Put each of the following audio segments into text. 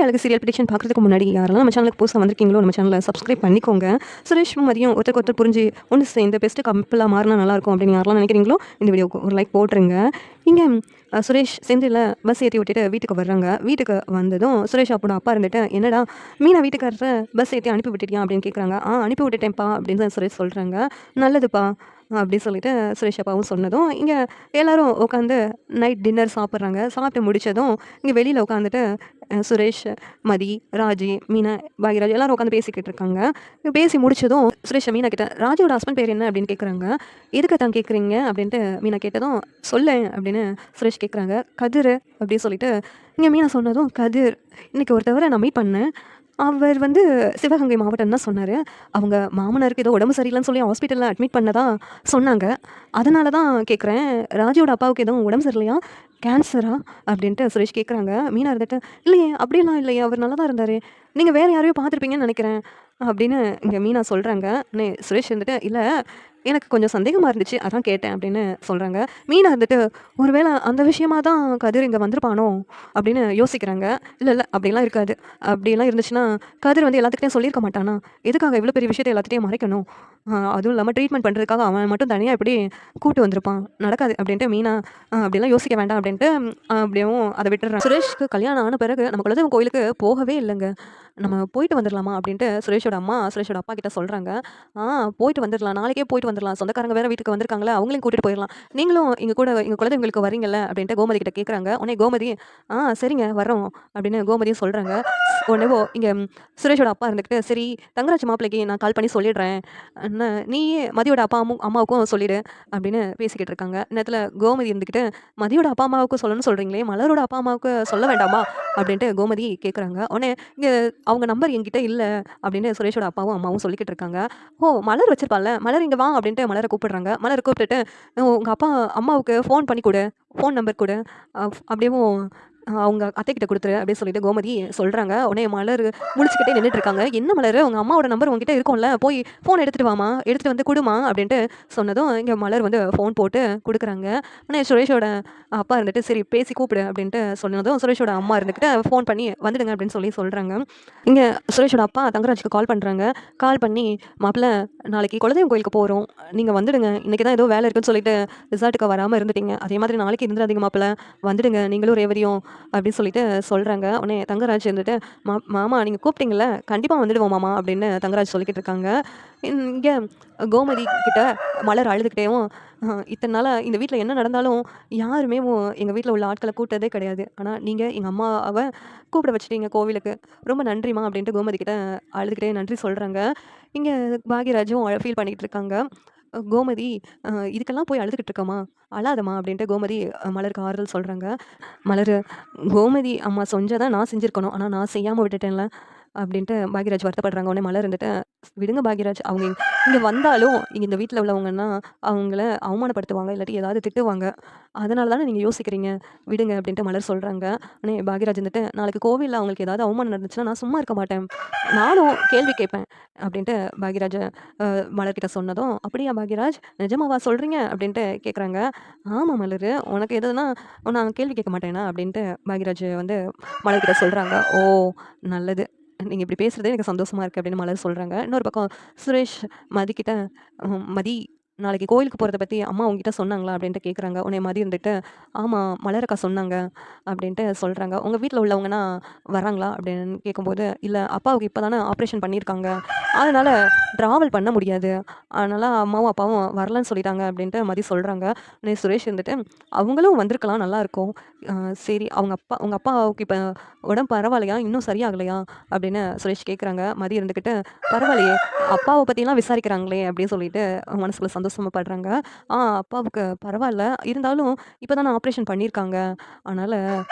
அழகு serial prediction பார்க்குறதுக்கு முன்னாடி யாரெல்லாம் நம்ம சேனலுக்கு புதுசாக வந்திருக்கீங்களோ நம்ம சேனலை சப்ஸ்கிரைப் பண்ணிக்கோங்க. சுரேஷும் மதியம் ஒருத்தருக்கு ஒருத்தர் புரிஞ்சு ஒன்று சேர்ந்து பெஸ்ட்டு கப்பிளாக மாறினா நல்லாயிருக்கும் அப்படின்னு யாரெல்லாம் நினைக்கிறீங்களோ இந்த வீடியோக்கு ஒரு லைக் போட்டுருங்க. இங்கே சுரேஷ் செந்தில் பஸ் ஏற்றி விட்டுட்டு வீட்டுக்கு வர்றாங்க. வீட்டுக்கு வந்ததும் சுரேஷ் அப்போட அப்பா இருந்துட்டு, என்னடா மீனா வீட்டுக்காரரை பஸ் ஏற்றி அனுப்பி விட்டுட்டியா அப்படின்னு கேட்குறாங்க. அனுப்பி விட்டுட்டேன்ப்பா அப்படின்னு தான் சுரேஷ் சொல்கிறாங்க. நல்லதுப்பா அப்படின்னு சொல்லிட்டு சுரேஷ் அப்பாவும் சொன்னதும், இங்கே எல்லாரும் உட்காந்து நைட் டின்னர் சாப்பிட்றாங்க. சாப்பிட்டு முடித்ததும் இங்கே வெளியில் உட்காந்துட்டு சுரேஷ், மதி, ராஜி, மீனா, பாக்யராஜ் எல்லாரும் உட்காந்து பேசிக்கிட்டு இருக்காங்க. பேசி முடிச்சதும் சுரேஷ் மீனா கிட்ட, ராஜியோட ஹஸ்பண்ட் பேர் என்ன அப்படின்னு கேட்குறாங்க. எதுக்கு தான் கேட்குறீங்க அப்படின்ட்டு மீனா கேட்டதும், சொல்லேன் அப்படின்னு சுரேஷ் கேட்குறாங்க. கதிர் அப்படின்னு சொல்லிட்டு இங்கே மீனா சொன்னதும், கதிர் இன்னைக்கு ஒருத்தவரை நான் மீட் பண்ணேன். அவர் வந்து சிவகங்கை மாவட்டம் தான் சொன்னார். அவங்க மாமனாருக்கு ஏதோ உடம்பு சரியில்லைன்னு சொல்லி ஹாஸ்பிட்டலில் அட்மிட் பண்ணதா சொன்னாங்க. அதனால தான் கேட்குறேன், ராஜியோட அப்பாவுக்கு எதுவும் உடம்பு சரியில்லையா, கேன்சரா அப்படின்ட்டு சுரேஷ் கேட்குறாங்க. மீனா இருந்துட்டு, இல்லையே அப்படியெல்லாம் இல்லையே, அவர் நல்லா தான் இருந்தார், நீங்கள் வேறு யாரையும் பார்த்துருப்பீங்கன்னு நினைக்கிறேன் அப்படின்னு இங்கே மீனா சொல்கிறாங்க. சுரேஷ் இருந்துட்டு, இல்லை எனக்கு கொஞ்சம் சந்தேகமாக இருந்துச்சு அதான் கேட்டேன் அப்படின்னு சொல்கிறாங்க. மீனா இருந்துட்டு, ஒருவேளை அந்த விஷயமா தான் கதிர் இங்கே வந்திருப்பானோ அப்படின்னு யோசிக்கிறாங்க. இல்லை இல்லை அப்படிலாம் இருக்காது. அப்படிலாம் இருந்துச்சுன்னா கதிர் வந்து எல்லாத்துக்கிட்டையும் சொல்லியிருக்க மாட்டானா, எதுக்காக இவ்வளோ பெரிய விஷயத்தை எல்லாத்துட்டையும் மறைக்கணும், அதுவும் இல்லாமல் ட்ரீட்மெண்ட் பண்ணுறதுக்காக அவன் மட்டும் தனியாக எப்படி கூட்டு வந்திருப்பான், நடக்காது அப்படின்ட்டு மீனா அப்படிலாம் யோசிக்க வேண்டாம் அப்படின்ட்டு அப்படியும் அதை விட்டுறாங்க. சுரேஷ்க்கு கல்யாணம் ஆன பிறகு நம்ம குலதெய்வம் கோயிலுக்கு போகவே இல்லைங்க, நம்ம போயிட்டு வந்துடலாமா அப்படின்ட்டு சுரேஷோட அம்மா சுரேஷோட அப்பா கிட்ட சொல்கிறாங்க. போயிட்டு வந்துடலாம், நாளைக்கே போயிட்டு வந்துடலாம், சொந்தக்காரங்க வேறு வீட்டுக்கு வந்திருக்காங்களே அவங்களையும் கூட்டிகிட்டு போயிடலாம், நீங்களும் எங்கள் கூட எங்கள் குலதெய்வங்களுக்கு வரீங்கல்ல அப்படின்ட்டு கோமதி கிட்ட கேட்குறாங்க. உடனே கோமதி, சரிங்க வரோம் அப்படின்னு கோமதியும் சொல்கிறாங்க. உடனேவோ இங்கே சுரேஷோட அப்பா இருந்துக்கிட்டு, சரி தங்கராஜ் மாப்பிள்ளைக்கு நான் கால் பண்ணி சொல்லிடுறேன், என்ன நீயே மதியோட அப்பா அம்மாவுக்கும் சொல்லிடு அப்படின்னு பேசிக்கிட்டு இருக்காங்க. நேரத்தில் கோமதி இருந்துக்கிட்டு, மதியோட அப்பா அம்மாவுக்கும் சொல்லணும்னு சொல்கிறீங்களே, மலரோட அப்பா அம்மாவுக்கு சொல்ல வேண்டாமா அப்படின்ட்டு கோமதி கேட்குறாங்க. உடனே இங்கே அவங்க நம்பர் என்கிட்ட இல்லை அப்படின்னு சுரேஷோட அப்பாவும் அம்மாவும் சொல்லிக்கிட்டு இருக்காங்க. மலர் வச்சிருப்பாள்ல, மலர் இங்கே வா அப்படின்ட்டு மலரை கூப்பிடுறாங்க. மலரை கூப்பிட்டுட்டு, உங்கள் அப்பா அம்மாவுக்கு ஃபோன் பண்ணி கொடு, ஃபோன் நம்பர் கொடு, அப்படியேவும் அவங்க அத்தைக்கிட்ட கொடுத்துரு அப்படின்னு சொல்லிட்டு கோமதி சொல்கிறாங்க. உடனே மலர் முழிச்சுக்கிட்டே நின்றுட்டு இருக்காங்க. என்ன மலர், உங்கள் அம்மாவோட நம்பர் உங்ககிட்ட இருக்கும்ல, போய் ஃபோன் எடுத்துகிட்டு வாமா, எடுத்துகிட்டு வந்து கொடுமா அப்படின்ட்டு சொன்னதும் இங்கே மலர் வந்து ஃபோன் போட்டு கொடுக்குறாங்க. உடனே சுரேஷோட அப்பா இருந்துட்டு, சரி பேசி கூப்பிடு அப்படின்ட்டு சொன்னதும் சுரேஷோட அம்மா இருந்துக்கிட்டு ஃபோன் பண்ணி வந்துடுங்க அப்படின்னு சொல்லி சொல்கிறாங்க. இங்கே சுரேஷோட அப்பா தங்கராஜுக்கு கால் பண்ணுறாங்க. கால் பண்ணி, மாப்பிள்ளை நாளைக்கு குலதெய்வம் கோயிலுக்கு போகிறோம், நீங்கள் வந்துடுங்க, இன்றைக்கி தான் ஏதோ வேலை இருக்குன்னு சொல்லிட்டு ரிசார்ட்டுக்கு வராமல் இருந்துட்டீங்க, அதே மாதிரி நாளைக்கு இருந்துடாதீங்க மாப்பிள்ளை, வந்துடுங்க நீங்களும் ரேவதியும் அப்படின்னு சொல்லிட்டு சொல்கிறாங்க. உடனே தங்கராஜ் இருந்துட்டு, மாமா நீங்கள் கூப்பிட்டீங்கள, கண்டிப்பாக வந்துடுவோம் மாமா அப்படின்னு தங்கராஜ் சொல்லிக்கிட்டு இருக்காங்க. இங்கே கோமதி கிட்ட மலர் அழுதுகிட்டேவும், இத்தனை நாளாக இந்த வீட்டில் என்ன நடந்தாலும் யாருமே எங்கள் வீட்டில் உள்ள ஆட்களை கூட்டதே கிடையாது, ஆனால் நீங்கள் எங்கள் அம்மாவை கூப்பிட வச்சுட்டீங்க கோவிலுக்கு, ரொம்ப நன்றிமா அப்படின்ட்டு கோமதி கிட்ட அழுதுகிட்டே நன்றி சொல்கிறாங்க. இங்கே பாக்யராஜும் ஃபீல் பண்ணிக்கிட்டு இருக்காங்க. கோமதி, இதுக்கெல்லாம் போய் அழுதுகிட்டு இருக்கமா, அழாதம்மா அப்படின்ட்டு கோமதி மலருக்கு ஆறுதல் சொல்கிறாங்க. மலர், கோமதி அம்மா செஞ்சதை நான் செஞ்சுருக்கணும், ஆனால் நான் செய்யாமல் விட்டுட்டேன்ல அப்படின்ட்டு பாக்யராஜ் வருத்தப்படுறாங்க. உடனே மலர் இருந்துட்டு, விடுங்க பாக்யராஜ், அவங்க இங்கே வந்தாலும் இங்கே இந்த வீட்டில் உள்ளவங்கன்னா அவங்கள அவமானப்படுத்துவாங்க, இல்லாட்டி ஏதாவது திட்டுவாங்க, அதனால தானே நீங்கள் யோசிக்கிறீங்க, விடுங்க அப்படின்ட்டு மலர் சொல்கிறாங்க. உடனே பாக்யராஜ் இருந்துட்டு, நாளைக்கு கோவிலில் அவங்களுக்கு ஏதாவது அவமானம் நடந்துச்சுன்னா நான் சும்மா இருக்க மாட்டேன், நானும் கேள்வி கேட்பேன் அப்படின்ட்டு பாக்யராஜ் மலர்கிட்ட சொன்னதும், அப்படியா பாக்யராஜ், நிஜமாவா சொல்கிறீங்க அப்படின்ட்டு கேட்குறாங்க. ஆமாம் மலர், உனக்கு எதுனா நான் கேள்வி கேட்க மாட்டேனா அப்படின்ட்டு பாக்யராஜ் வந்து மலர்கிட்ட சொல்கிறாங்க. ஓ நல்லது, நீங்கள் இப்படி பேசுகிறதே எனக்கு சந்தோஷமாக இருக்குது அப்படின்னு மலர் சொல்கிறாங்க. இன்னொரு பக்கம் சுரேஷ் மதிக்கிட்ட, மதி நாளைக்கு கோயிலுக்கு போகிறத பற்றி அம்மா உங்ககிட்ட சொன்னாங்களா அப்படின்ட்டு கேட்குறாங்க. உடனே மதி இருந்துட்டு, ஆமாம் மலரக்கா சொன்னாங்க அப்படின்ட்டு சொல்கிறாங்க. உங்கள் வீட்டில் உள்ளவங்கன்னா வராங்களா அப்படின்னு கேட்கும்போது, இல்லை அப்பாவுக்கு இப்போ தானே ஆப்ரேஷன் பண்ணியிருக்காங்க, அதனால் ட்ராவல் பண்ண முடியாது, அதனால் அம்மாவும் அப்பாவும் வரலன்னு சொல்லிட்டாங்க அப்படின்ட்டு மதி சொல்கிறாங்க. உடனே சுரேஷ் இருந்துட்டு, அவங்களும் வந்திருக்கலாம் நல்லாயிருக்கும், சரி உங்கள் அப்பாவுக்கு இப்போ உடம்பு பரவாயில்லையா, இன்னும் சரியாகலையா அப்படின்னு சுரேஷ் கேட்குறாங்க. மதி இருந்துக்கிட்டு, பரவாயில்லையே, அப்பாவை பற்றிலாம் விசாரிக்கிறாங்களே அப்படின்னு சொல்லிட்டு மனசுக்குள்ள சந்தோஷமாப்படுறாங்க. அப்பாவுக்கு பரவாயில்ல, இருந்தாலும் இப்போ தானே ஆப்ரேஷன் பண்ணியிருக்காங்க, அதனால்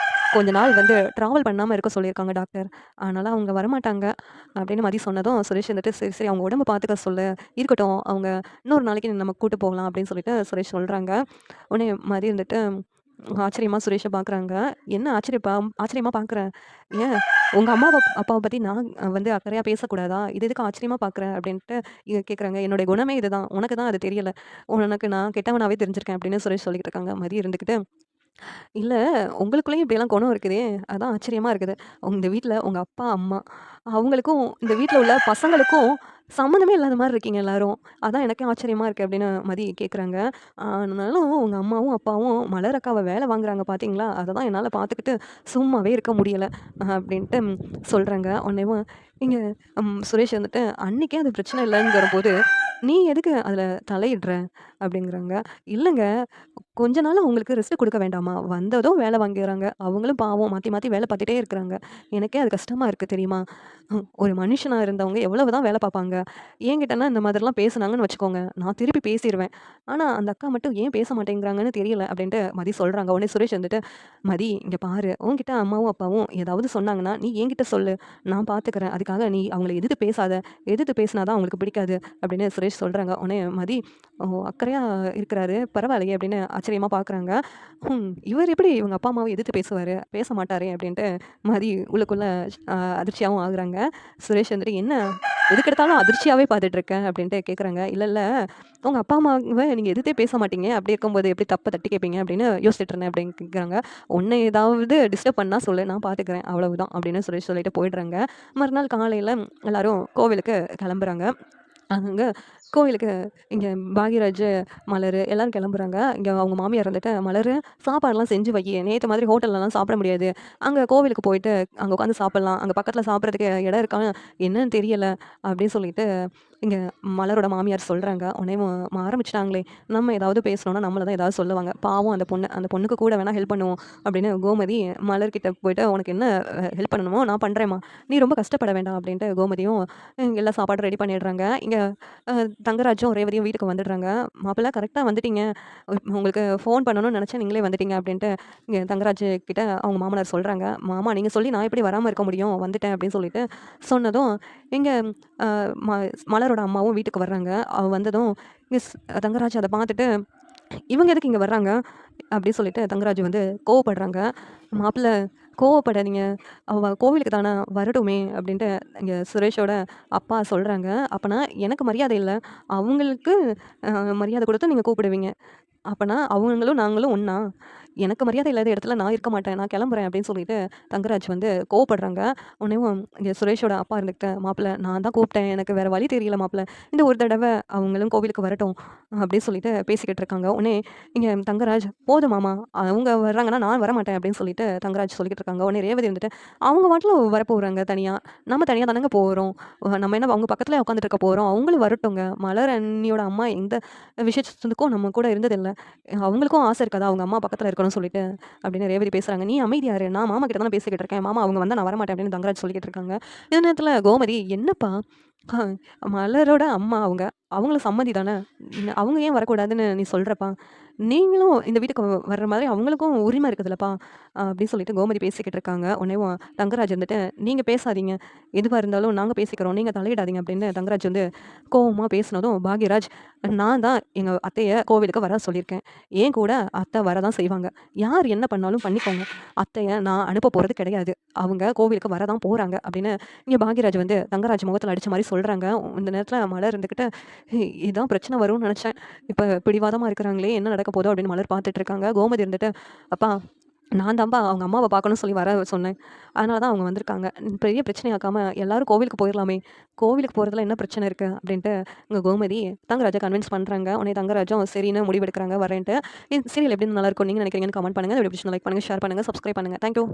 கொஞ்ச நாள் வந்து ட்ராவல் பண்ணாமல் இருக்க சொல்லியிருக்காங்க டாக்டர், அதனால் அவங்க வரமாட்டாங்க அப்படின்னு மதி சொன்னதும் சுரேஷ் வந்துட்டு, சரி சரி அவங்க உடம்பு பார்த்துக்க சொல்லு, இருக்கட்டும் அவங்க இன்னொரு நாளைக்கு நம்ம கூட்டு போகலாம் அப்படின்னு சொல்லிட்டு சுரேஷ் சொல்கிறாங்க. உடனே மதி இருந்துட்டு ஆச்சரியமா சுரேஷை பார்க்குறாங்க. என்ன ஆச்சரியமா பார்க்குறேன், ஏன் உங்கள் அப்பாவை பற்றி நான் வந்து அக்கறையாக பேசக்கூடாதா, இது எதுக்கு ஆச்சரியமா பார்க்குறேன் அப்படின்ட்டு கேட்குறாங்க. என்னுடைய குணமே இதுதான், உனக்கு தான் அது தெரியலை, உனக்கு நான் கெட்டவனாகவே தெரிஞ்சிருக்கேன் அப்படின்னு சுரேஷ் சொல்லிக்கிட்டு இருக்காங்க. மதி இருந்துக்கிட்டு, இல்ல, உங்களுக்குள்ளேயும் இப்படியெல்லாம் குணம் இருக்குதே! அதான் ஆச்சரியமா இருக்குது. இந்த வீட்ல உங்க அப்பா, அம்மா அவங்களுக்கும், இந்த வீட்ல உள்ள பசங்களுக்கும் சம்மந்தமே இல்லாத மாரி இருக்கீங்க எல்லாரும். அதான் எனக்கே ஆச்சரியமா இருக்கு அப்படின்னு மதி கேட்குறாங்க. ஆனாலும் உங்க அம்மாவும், அப்பாவும் மலர் அக்காவ வேல வாங்குறாங்க பார்த்தீங்களா? அத தான் என்னால பார்த்துக்கிட்டு சும்மாவே இருக்க முடியல. அப்படின்ட்டு சொல்றாங்க. உடனேவும் இங்க சுரேஷ் வந்துட்டு, "அன்னைக்கே அது பிரச்சனை இல்லங்கிறபோது, நீ எதுக்கு அதில தலையிடுற?" அப்படிங்கிறாங்க. "இல்லங்க, கொஞ்ச நாள் அவங்களுக்கு ரெஸ்ட் குடுக்க வேண்டாமா? வந்ததும் வேல வாங்கிறாங்க. அவங்களும் பாவம் மாத்தி மாத்தி வேல பார்த்துட்டே இருக்கிறாங்க. எனக்கே அது கஷ்டமா இருக்கு தெரியுமா? ஒரு மனுஷனா இருந்தவங்க எவ்வளவு தான் வேல பார்ப்பாங்க. என்கிட்டலாம் இந்த மாதிரிலாம் பேசுனாங்கன்னு வச்சுக்கோங்க, நான் திருப்பி பேசிருவேன். ஆனா அந்த அக்கா மட்டும் ஏன் பேச மாட்டேங்கிறாங்கன்னு தெரியல." அப்படின்ட்டு மதி சொல்றாங்க. உடனே சுரேஷ் வந்துட்டு, "மதி இங்க பாரு, உன்கிட்ட அம்மாவும், அப்பாவும் ஏதாவது சொன்னாங்கன்னா, நீ என்கிட்ட சொல்லு. நான் பார்த்துக்கிறேன். அதுக்காக நீ அவங்கள எதிர்த்து பேசாத. எதிர்த்து பேசினா தான் அவங்களுக்கு பிடிக்காது." அப்படின்னு சுரேஷ் சொல்றாங்க. உடனே மதி, "ஓ! அக்கறையா இருக்கிறாரு. பரவாயில்லையே!" அப்படின்னு ஆச்சரியமா பார்க்குறாங்க. இவர் எப்படி இவங்க அப்பா, அம்மாவ எதிர்த்து பேசுவாரு? பேச மாட்டாரே! அப்படின்ட்டு மதி உள்ளுக்குள்ள அதிர்ச்சியாவும் ஆகுறாங்க. சுரேஷ் வந்துட்டு, "என்ன எதுக்கெடுத்தாலும் அதிர்ச்சியாவே பார்த்துட்டு இருக்க?" அப்படின்ட்டு கேட்குறாங்க. "இல்ல, இல்ல. உங்க அப்பா, அம்மாவ நீங்க எதிர்த்தே பேச மாட்டீங்க. அப்படி இருக்கும்போது எப்படி தப்ப தட்டி கேட்பீங்க?" அப்படின்னு யோசிச்சுட்டு இருந்தேன் அப்படின்னு கேட்குறாங்க. "உன்ன ஏதாவது டிஸ்டர்ப் பண்ணா சொல்லு. நான் பார்த்துக்கிறேன். அவ்வளவுதான்." அப்படின்னு சுரேஷ் சொல்லிட்டு போயிடுறாங்க. மறுநாள் காலையில எல்லாரும் கோவிலுக்கு கிளம்புறாங்க. அங்க கோவிலுக்கு இங்க பாக்யராஜ், மலரு எல்லாரும் கிளம்புறாங்க. இங்க அவங்க மாமியார் வந்துட்டு, "மலரு சாப்பாடுலாம் செஞ்சு வையி. நேத்து மாதிரி ஹோட்டல்லலாம் சாப்பிட முடியாது. அங்க கோவிலுக்கு போயிட்டு அங்க உட்காந்து சாப்பிடலாம். அங்க பக்கத்துல சாப்பிடுறதுக்கு இடம் இருக்கா? என்னன்னு தெரியல." அப்படின்னு சொல்லிட்டு இங்க மலரோட மாமியார் சொல்றாங்க. உடனே ஆரம்பிச்சுட்டாங்களே! நம்ம ஏதாவது பேசினோம்னா நம்மள தான் ஏதாவது சொல்லுவாங்க. பாவம் அந்த பொண்ணு. அந்த பொண்ணுக்கு கூட வேணா ஹெல்ப் பண்ணுவோம். அப்படின்னு கோமதி மலர்கிட்ட போயிட்டு, "உனக்கு என்ன ஹெல்ப் பண்ணணுமோ நான் பண்றேன்ம்மா. நீ ரொம்ப கஷ்டப்பட வேண்டாம்." அப்படின்ட்டு கோமதியும் எல்லா சாப்பாடும் ரெடி பண்ணிடுறாங்க. இங்க அ தங்கராஜும், ரேவதியும் வீட்டுக்கு வந்துடுறாங்க. "மாப்பிள கரெக்ட்டா வந்துட்டீங்க. உங்களுக்கு ஃபோன் பண்ணணும்னு நெனச்சேன். நீங்களே வந்துட்டீங்க." அப்படின்ட்டு இங்க தங்கராஜ் கிட்ட அவங்க மாமனார் சொல்றாங்க. "மாமா நீங்க சொல்லி நான் எப்படி வராம இருக்க முடியும்? வந்துட்டேன்." அப்படின்னு சொல்லிட்டு சொன்னதும், இங்க அ ம மலரோட அம்மாவும் வீட்டுக்கு வர்றாங்க. அவ வந்ததும் இங்க தங்கராஜ் அத பார்த்துட்டு, "இவங்க எதுக்கு இங்க வர்றாங்க?" அப்படி சொல்லிட்டு தங்கராஜ் வந்து கோவப்படுறாங்க. "மாப்பிள கோவப்படாதீங்க. அவ கோவிலுக்கு தான வரட்டுமே." அப்படின்ட்டு இங்க சுரேஷோட அப்பா சொல்றாங்க. "அப்பனா எனக்கு மரியாதை இல்ல. அவங்களுக்கு அ மரியாதை குடுத்து நீங்க கூப்பிடுவீங்க. அப்பனா அவங்களும் நாங்களும் ஒண்ணா? எனக்கு மரியாதை இல்லாத இடத்துல நான் இருக்க மாட்டேன். நான் கிளம்புறேன்." அப்படின்னு சொல்லிட்டு தங்கராஜ் வந்து கோவப்படுறாங்க. உடனேவும் இங்க சுரேஷோட அப்பா இருந்துகிட்டு, "மாப்பிள நான் தான் கூப்பிட்டேன். எனக்கு வேற வழி தெரியல மாப்பிள. இந்த ஒரு தடவ அவங்களும் கோவிலுக்கு வரட்டும்." அப்படின்னு சொல்லிட்டு பேசிக்கிட்டு இருக்காங்க. உடனே இங்க தங்கராஜ், "போதும் மாமா. அவங்க வர்றாங்கன்னா நான் வரமாட்டேன்." அப்படின்னு சொல்லிட்டு தங்கராஜ் சொல்லிக்கிட்டு இருக்காங்க. உடனே ரேவதி வந்துட்டு, "அவங்க பாட்டுல வரப்போறாங்க தனியா. நம்ம தனியா தானங்க போறோம். நம்ம என்ன அவங்க பக்கத்துலயா உட்காந்துட்டு இருக்க போறோம். அவங்களும் வரட்டுங்க. மலர் அண்ணியோட அம்மா எந்த விஷயத்துக்கும் நம்ம கூட இருந்ததில்ல. அவங்களுக்கும் ஆசை இருக்காதா? அவங்க அம்மா பக்கத்துல இருக்கணும்னு சொல்லிட்டு." அப்படின்னு ரேவதி பேசுறாங்க. "நீ அமைதியா இரு. நான் மாமா கிட்ட தானே பேசிக்கிட்டு இருக்கேன். மாமா அவங்க வந்தா நான் வரமாட்டேன்." அப்படின்னு தங்கராஜ் சொல்லிக்கிட்டு இருக்காங்க. இந்த நேரத்துல கோமதி, "என்னப்பா? அ மலரோட அம்மா அவங்க. அவங்களும் சம்மதி தானே. அவங்க ஏன் வரக்கூடாதுன்னு நீ சொல்றப்பா? நீங்களும் இந்த வீட்டுக்கு வர்ற மாதிரி அவங்களுக்கும் உரிமை இருக்குதுல்லப்பா." அப்படின்னு சொல்லிட்டு கோமதி பேசிக்கிட்டு இருக்காங்க. உடனேவும் தங்கராஜ் வந்துட்டு, "நீங்க பேசாதீங்க. எதுவா இருந்தாலும் நாங்க பேசிக்கிறோம். நீங்க தலையிடாதீங்க." அப்படின்னு தங்கராஜ் வந்து கோவமா பேசினதும் பாக்யராஜ், "நான் தான் எங்க அத்தைய கோவிலுக்கு வர சொல்லியிருக்கேன். என் கூட அத்தை வரதான் செய்வாங்க. யார் என்ன பண்ணாலும் பண்ணிக்கோங்க. அத்தைய நான் அனுப்ப போறது கிடையாது. அவங்க கோவிலுக்கு வரதான் போறாங்க." அப்படின்னு இங்க பாக்யராஜ் வந்து தங்கராஜ் முகத்துல அடிச்ச மாரி சொல்றாங்க. இந்த நேரத்துல மலர் இருந்துகிட்டு, இதான் பிரச்சனை வரும்னு நெனச்சேன். இப்ப பிடிவாதமா இருக்கிறாங்களே! என்ன நடக்க போதோ?" அப்படின்னு மலர் பார்த்துட்டு இருக்காங்க. கோமதி இருந்துட்டு, "அப்பா நான் தான்ப்பா அவங்க அம்மாவ பார்க்கணும்னு சொல்லி வர சொன்னேன். அதனால தான் அவங்க வந்திருக்காங்க. பெரிய பிரச்சனையாக்காம எல்லாரும் கோவிலுக்கு போயிரலாமே! கோவிலுக்கு போறதுல என்ன பிரச்சனை இருக்கு?" அப்படின்ட்டு இங்க கோமதி தங்கராஜ கன்வின்ஸ் பண்றாங்க. உடனே தங்கராஜும் சரின்னு முடிவெடுக்குறாங்க வரேன்ட்டு. சீரியல் எப்படி நல்லாருக்கும் நீங்க நினைக்கிறீங்கன்னு கமெண்ட் பண்ணுங்க. இந்த வீடியோ பிடிச்சிருந்தா லைக் பண்ணுங்க, ஷேர் பண்ணுங்க, சப்ஸ்கிரைப் பண்ணுங்க. Thank you.